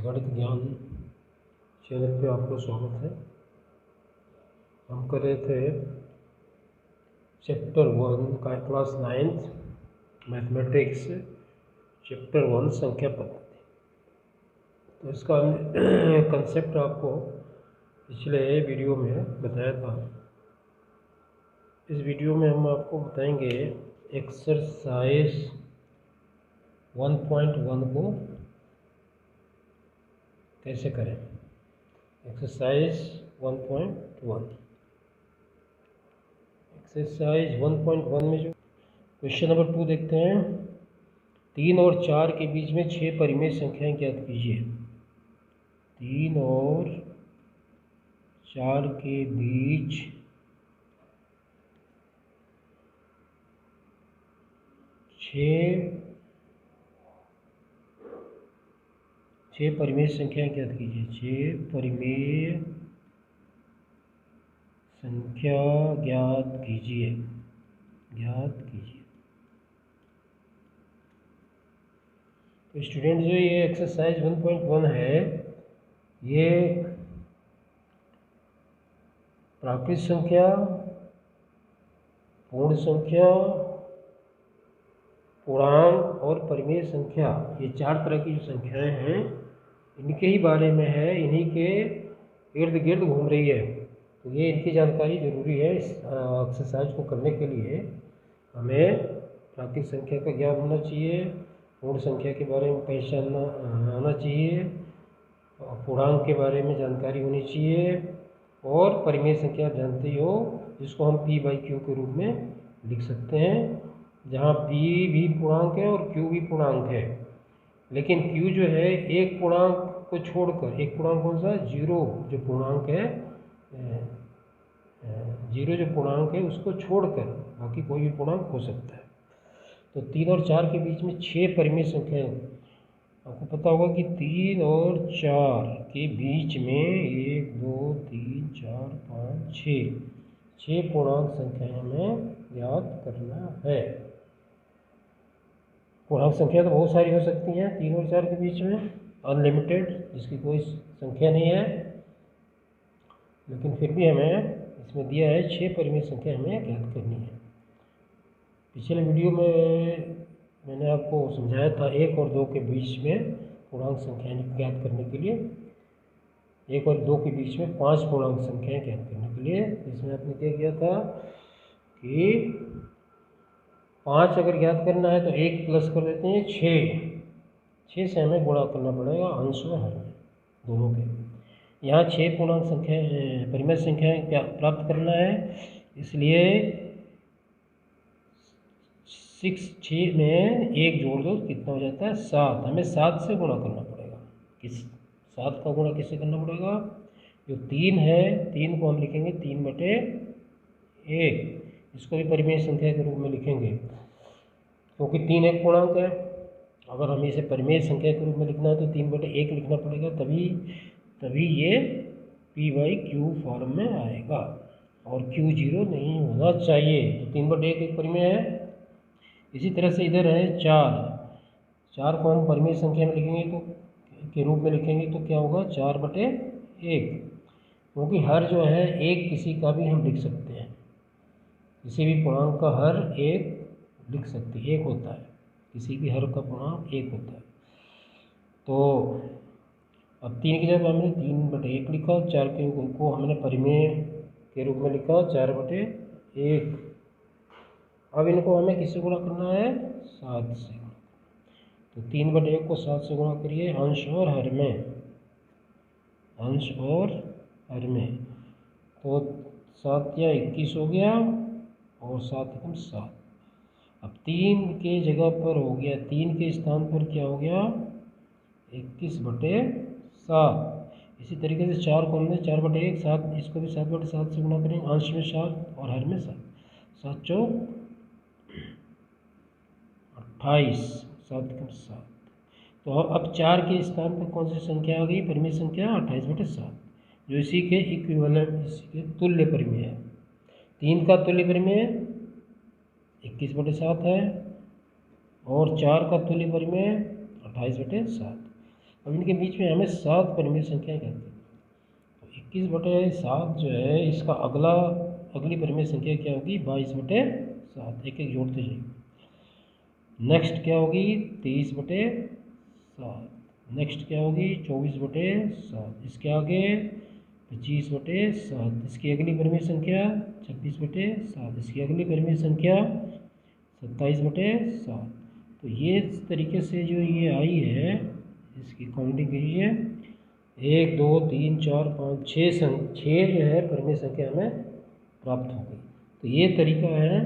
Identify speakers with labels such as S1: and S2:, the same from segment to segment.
S1: गणित ज्ञान चैनल पे आपको स्वागत है। हम कर रहे थे चैप्टर 1 का क्लास 9th मैथमेटिक्स चैप्टर 1 संख्या पद्धति। तो इसका कंसेप्ट आपको पिछले वीडियो में बताया था। इस वीडियो में हम आपको बताएंगे एक्सरसाइज 1.1 को कैसे करें। एक्सरसाइज 1.1 में जो क्वेश्चन नंबर 2 देखते हैं। 3 और 4 के बीच में 6 परिमेय संख्याएं ज्ञात कीजिए। 3 और 4 के बीच 6 परिमेय संख्याएं ज्ञात कीजिए। 6 परिमेय संख्या ज्ञात कीजिए। तो स्टूडेंट जो ये एक्सरसाइज 1.1 है, ये प्राकृत संख्या, पूर्ण संख्या, पूर्णांक और परिमेय संख्या, ये 4 तरह की जो संख्याएं हैं इनके ही बारे में है, इन्हीं के इर्द गिर्द घूम रही है। तो ये इनकी जानकारी ज़रूरी है। इस एक्सरसाइज को करने के लिए हमें प्राकृत संख्या का ज्ञान होना चाहिए, पूर्ण संख्या के बारे में पहचानना आना चाहिए, पूर्णांक के बारे में जानकारी होनी चाहिए, और परिमेय संख्या आप जानते ही हो जिसको हम P/Q के रूप में लिख सकते हैं, जहाँ P भी पूर्णांक है और Q भी पूर्णांक है। लेकिन Q जो है एक पूर्णांक को छोड़कर, एक पूर्णांक कौन सा, जीरो जो पूर्णांक है, जीरो जो पूर्णांक है उसको छोड़कर बाकी कोई भी पूर्णांक हो सकता है। तो 3 और 4 के बीच में 6 परिमेय संख्याएं, आपको पता होगा कि 3 और 4 के बीच में 1 2 3 4 5 6 पूर्णांक संख्याएं हमें ज्ञात करना है। पूर्णांक संख्या तो बहुत सारी हो सकती हैं 3 और 4 के बीच में, अनलिमिटेड, जिसकी कोई संख्या नहीं है, लेकिन फिर भी हमें इसमें दिया है 6 परिमेय संख्या हमें ज्ञात करनी है। पिछले वीडियो में मैंने आपको समझाया था 1 और 2 के बीच में पूर्णांक संख्याएं ज्ञात करने के लिए, 1 और 2 के बीच में 5 पूर्णांक संख्याएं ज्ञात करने के लिए। इसमें आपने क्या किया था कि 5 अगर ज्ञात करना है तो 1 प्लस कर देते हैं 6 से हमें गुणा करना पड़ेगा अंश और हर में दोनों के। यहाँ 6 पूर्णांक संख्या परिमेय संख्याएं क्या प्राप्त करना है, इसलिए 6 में 1 जोड़ दो कितना हो जाता है 7। हमें 7 से गुणा करना पड़ेगा। 7 का गुणा किससे करना पड़ेगा, जो 3 है 3 को हम लिखेंगे 3/1, इसको भी परिमेय संख्या के रूप में लिखेंगे क्योंकि 3 एक पूर्णांक है। अगर हमें इसे परिमेय संख्या के रूप में लिखना है तो 3/1 लिखना पड़ेगा, तभी ये P/Q फॉर्म में आएगा, और Q 0 नहीं होना चाहिए। तो 3/1 एक परिमेय है। इसी तरह से इधर है 4 को हम परिमेय संख्या में लिखेंगे तो के रूप में लिखेंगे तो क्या होगा 4/1, क्योंकि हर जो है एक किसी का भी हम लिख सकते हैं, किसी भी पूर्णांक का हर एक लिख सकते हैं, एक होता है, किसी भी हर का पूर्णांक एक होता है। तो अब 3 की जगह हमने 3/1 लिखा, 4 के को हमने परिमेय के रूप में लिखा 4/1। अब इनको हमें किससे गुणा करना है, 7 से। तो 3/1 को 7 से गुणा करिए अंश और हर में, तो 7 या 21 हो गया और 7 एकम 7। अब 3 के जगह पर हो गया, 3 के स्थान पर क्या हो गया 21/7। इसी तरीके से 4 को हमने 4/1, 7, इसको भी 7/7 से गुणा करेंगे, अंश में 7 और हर में 7, 7 चौक 28, 7 एकम 7। तो अब 4 के स्थान पर कौन सी संख्या आ गई, परिमेय संख्या 28/7, जो इसी के इक्विवेलेंट, इसी के तुल्य परिमेय है। 3 का तुल्य परिमेय 21/7 है और 4 का तुल्य परिमेय 28/7। अब इनके बीच में हमें 7 परिमेय संख्याएं कहते हैं। तो 21/7 जो है इसका अगली परिमेय संख्या क्या होगी? 22/7। एक एक जोड़ते जाइए। नेक्स्ट क्या होगी? 23/7। नेक्स्ट क्या होगी? 24/7। इसके आगे 25/7। इसकी अगली परिमेय संख्या 26/7। इसकी अगली परिमेय संख्या 27/7। तो ये इस तरीके से जो ये आई है इसकी काउंटिंग कीजिए। 1 2 3 4 5 6 जो है परिमेय संख्या हमें प्राप्त हो गई। तो ये तरीका है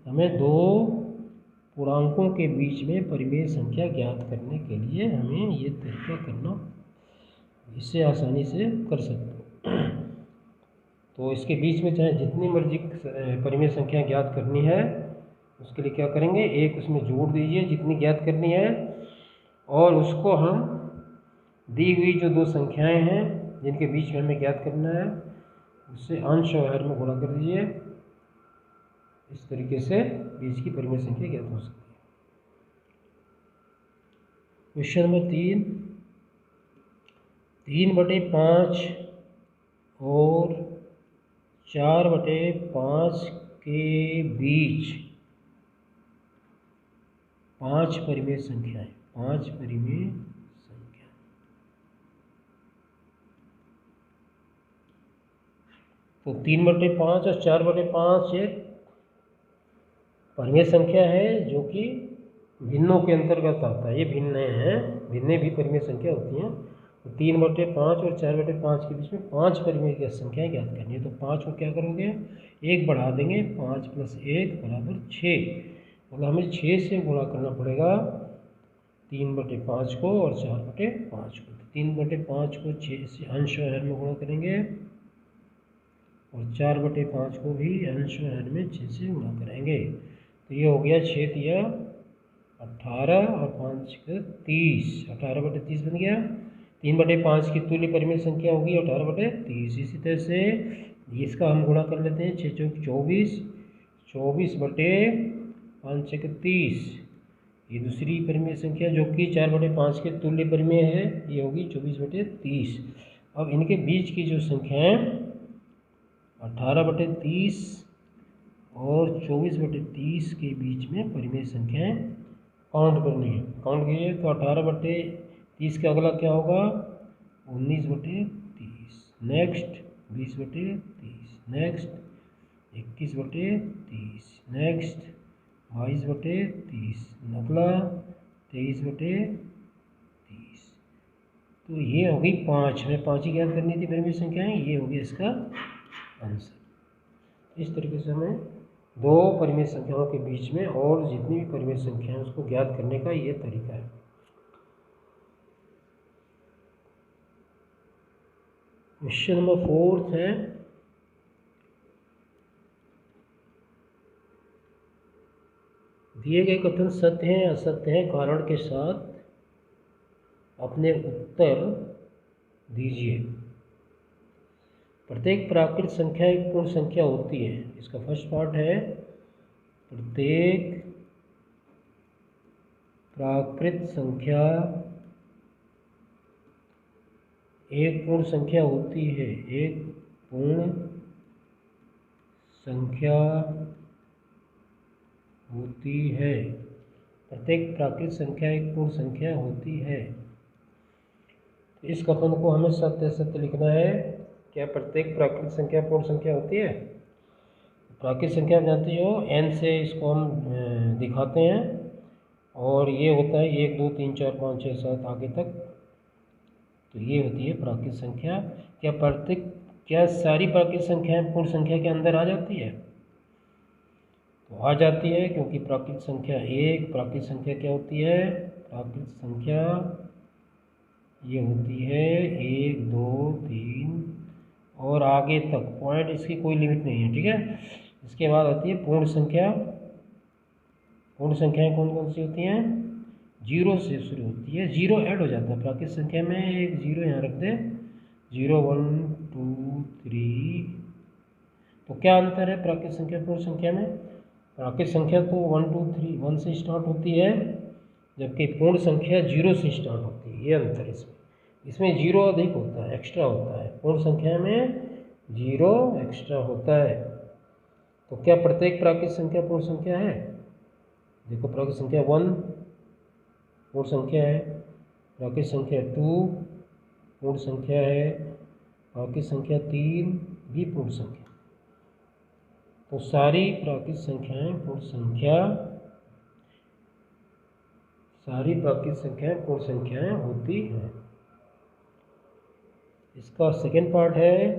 S1: हमें दो पूर्णांकों के बीच में परिमेय संख्या ज्ञात करने के लिए हमें ये तरीका करना, इससे आसानी से कर सकते हो। तो इसके बीच में चाहे जितनी मर्जी परिमेय संख्या ज्ञात करनी है उसके लिए क्या करेंगे? एक उसमें जोड़ दीजिए जितनी ज्ञात करनी है, और उसको हम दी हुई जो दो संख्याएं हैं जिनके बीच में हमें ज्ञात करना है उससे अंश और हर में गुणा कर दीजिए। इस तरीके से बीच की परिमेय संख्या ज्ञात हो सकती है। क्वेश्चन नंबर 3/5 और 4/5 के बीच 5 परिमेय संख्याएं। 5 परिमेय संख्या। तो 3/5 और 4/5 एक परिमेय संख्या है जो कि भिन्नों के अंतर्गत आता है। ये भिन्न हैं, भिन्नें भी परिमेय संख्या होती हैं। तो 3/5 और 4/5 के बीच में 5 परिमेय संख्याएं ज्ञात करनी है। तो 5 को क्या करोगे? 1 बढ़ा देंगे। 5 + 1 = 6। मतलब हमें 6 से गुणा करना पड़ेगा 3/5 को और 4/5 को। 3/5 को 6 से अंश और हर में गुणा करेंगे और 4/5 को भी अंश और हर में 6 से गुणा करेंगे। तो ये हो गया 6 तिया 18 और 5 का 30। 18/30 बन गया। 3/5 की तुल्य परिमेय संख्या होगी 18/30। इसी तरह से इसका हम गुणा कर लेते हैं। 6 चौक 24, 24/5 × 30। ये दूसरी परिमेय संख्या जो कि 4/5 के तुल्य परिमेय है, ये होगी 24/30। अब इनके बीच की जो संख्याएं 18/30 और 24/30 के बीच में परिमेय संख्याएं काउंट करनी है। काउंट कीजिए। तो 18/30 का अगला क्या होगा? 19/30। नेक्स्ट 20/30। नेक्स्ट 21/30। नेक्स्ट 22/30। अगला 23/30। तो ये होगी 5। हमें 5 ही ज्ञात करनी थी परिमेय संख्याएं। ये होगी इसका आंसर। इस तरीके से हमें दो परिमेय संख्याओं के बीच में और जितनी भी परिमेय संख्या है उसको ज्ञात करने का ये तरीका है। क्वेश्चन नंबर 4 है, दिए गए कथन सत्य हैं असत्य हैं कारण के साथ अपने उत्तर दीजिए। प्रत्येक प्राकृत संख्या एक पूर्ण संख्या होती है। इसका फर्स्ट पार्ट है, प्रत्येक प्राकृत संख्या एक पूर्ण संख्या होती है। एक पूर्ण संख्या होती है। प्रत्येक प्राकृत संख्या एक पूर्ण संख्या होती है। इस कथन को हमें सत्य असत्य लिखना है। क्या प्रत्येक प्राकृत संख्या पूर्ण संख्या होती है? प्राकृत संख्या आप जानते हो n से इसको हम दिखाते हैं और ये होता है 1 2 3 4 5 6 7 आगे तक। तो ये होती है प्राकृत संख्या। क्या सारी प्राकृत संख्याएं पूर्ण संख्या के अंदर आ जाती है? तो आ जाती है, क्योंकि प्राकृत संख्या एक प्राकृत संख्या क्या होती है? प्राकृत संख्या ये होती है 1 2 3 और आगे तक पॉइंट, इसकी कोई लिमिट नहीं है। ठीक है। इसके बाद आती है पूर्ण संख्या। पूर्ण संख्याएं कौन कौन सी होती हैं? 0 से शुरू होती है। 0 ऐड हो जाता है प्राकृत संख्या में। एक 0 यहाँ रख दें। 0 1 2 3। तो क्या अंतर है प्राकृत संख्या पूर्ण संख्या में? प्राकृत संख्या तो 1 2 3 1 से स्टार्ट होती है, जबकि पूर्ण संख्या 0 से स्टार्ट होती है। ये अंतर है इसमें। इसमें जीरो अधिक होता है, एक्स्ट्रा होता है। पूर्ण संख्या में जीरो एक्स्ट्रा होता है। तो क्या प्रत्येक प्राकृत संख्या पूर्ण संख्या है? देखो, प्राकृत संख्या 1 पूर्ण संख्या है, प्राकृत संख्या 2 पूर्ण संख्या है, प्राकृत संख्या 3 भी पूर्ण संख्या। तो सारी प्राकृत संख्याएं पूर्ण संख्या, सारी प्राकृत संख्याएं पूर्ण संख्याएं होती हैं। इसका सेकेंड पार्ट है,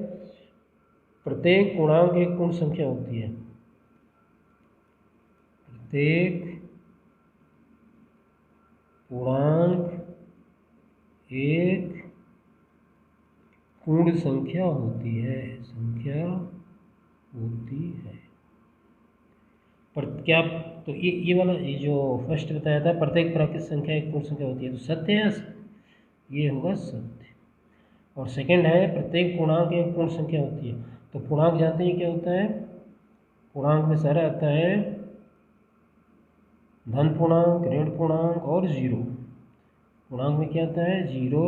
S1: प्रत्येक पूर्णांक एक पूर्ण संख्या होती है। प्रत्येक पूर्णांक एक पूर्ण संख्या होती है, संख्या होती है। पर क्या, तो ये वाला, ये जो फर्स्ट बताया था, प्रत्येक प्राकृत संख्या एक पूर्ण संख्या होती है, तो सत्य है, ये होगा सत्य। और सेकंड है, प्रत्येक पूर्णांक एक पूर्ण संख्या होती है। तो पूर्णांक जानते हैं क्या होता है? पूर्णांक में सारा आता है धन पूर्णांक, ऋण पूर्णांक और जीरो। पूर्णांक में क्या आता है? 0,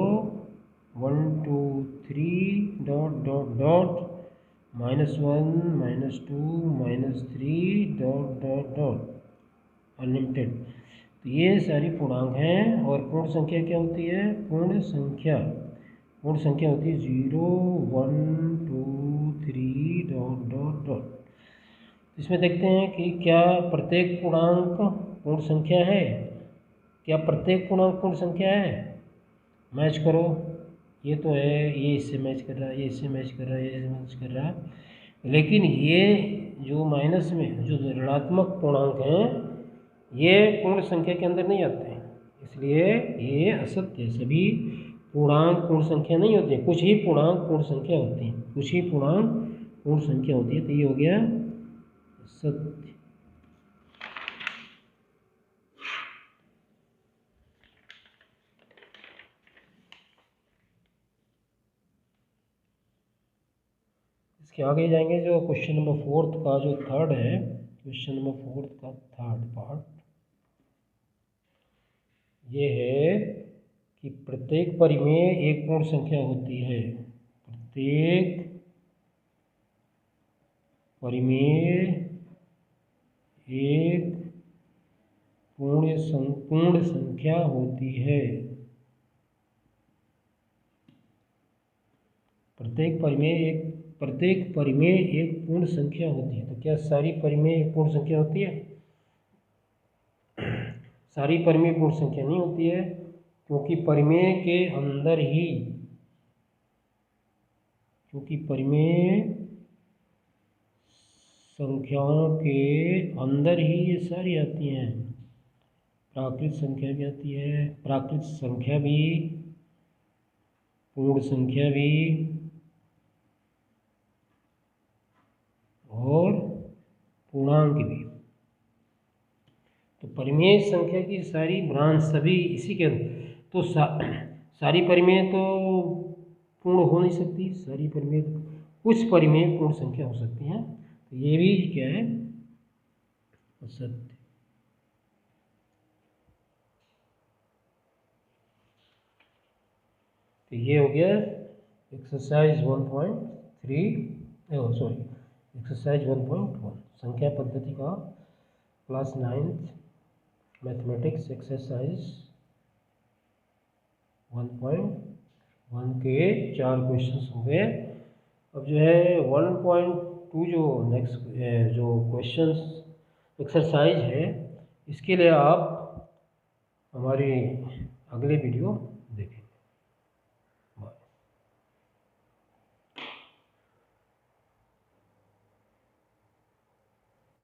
S1: 1, 2, 3 dot dot dot, -1, -2, -3 dot dot dot, unlimited. तो ये सारी पूर्णांक हैं। और पूर्ण संख्या क्या होती है? पूर्ण संख्या होती है 0, 1, 2, 3 डॉट डॉट डॉट। इसमें देखते हैं कि क्या प्रत्येक पूर्णांक पूर्ण संख्या है? क्या प्रत्येक पूर्णांक पूर्ण संख्या है? मैच करो, ये तो है, ये इससे मैच कर रहा है, ये इससे मैच कर रहा है, ये इससे मैच कर रहा है। लेकिन ये जो माइनस में जो ऋणात्मक पूर्णांक हैं, ये पूर्ण संख्या के अंदर नहीं आते हैं, इसलिए ये असत्य है। सभी पूर्णांक पूर्ण संख्या नहीं होते, कुछ ही पूर्णांक पूर्ण संख्या होती हैं, कुछ ही पूर्णांक पूर्ण संख्या होती है। तो ये हो गया सत्य। इसके आगे जाएंगे, जो क्वेश्चन नंबर 4 का जो थर्ड है, क्वेश्चन नंबर 4 का थर्ड पार्ट ये है कि प्रत्येक परिमेय एक पूर्ण संख्या होती है। प्रत्येक परिमेय एक पूर्ण संख्या होती है। प्रत्येक परिमेय एक पूर्ण संख्या होती है। तो क्या सारी परिमेय एक पूर्ण संख्या होती है? सारी परिमेय पूर्ण संख्या नहीं होती है, क्योंकि परिमेय के अंदर ही, क्योंकि परिमेय संख्याओं के अंदर ही ये सारी आती हैं। प्राकृत संख्या भी आती है, प्राकृत संख्या भी, पूर्ण संख्या भी और पूर्णांक भी। तो परिमेय संख्या की सारी ब्रांच सभी इसी के अंदर। तो सारी परिमेय तो पूर्ण हो नहीं सकती, सारी परिमेय, कुछ परिमेय पूर्ण संख्या हो सकती हैं। तो ये भी क्या है? सत्य। तो ये हो गया एक्सरसाइज 1.3, सॉरी, एक्सरसाइज 1.1 संख्या पद्धति का क्लास 9th मैथमेटिक्स एक्सरसाइज 1.1 के 4 क्वेश्चंस हो गए। अब जो है 1.2 जो नेक्स्ट जो क्वेश्चंस एक्सरसाइज है, इसके लिए आप हमारी अगले वीडियो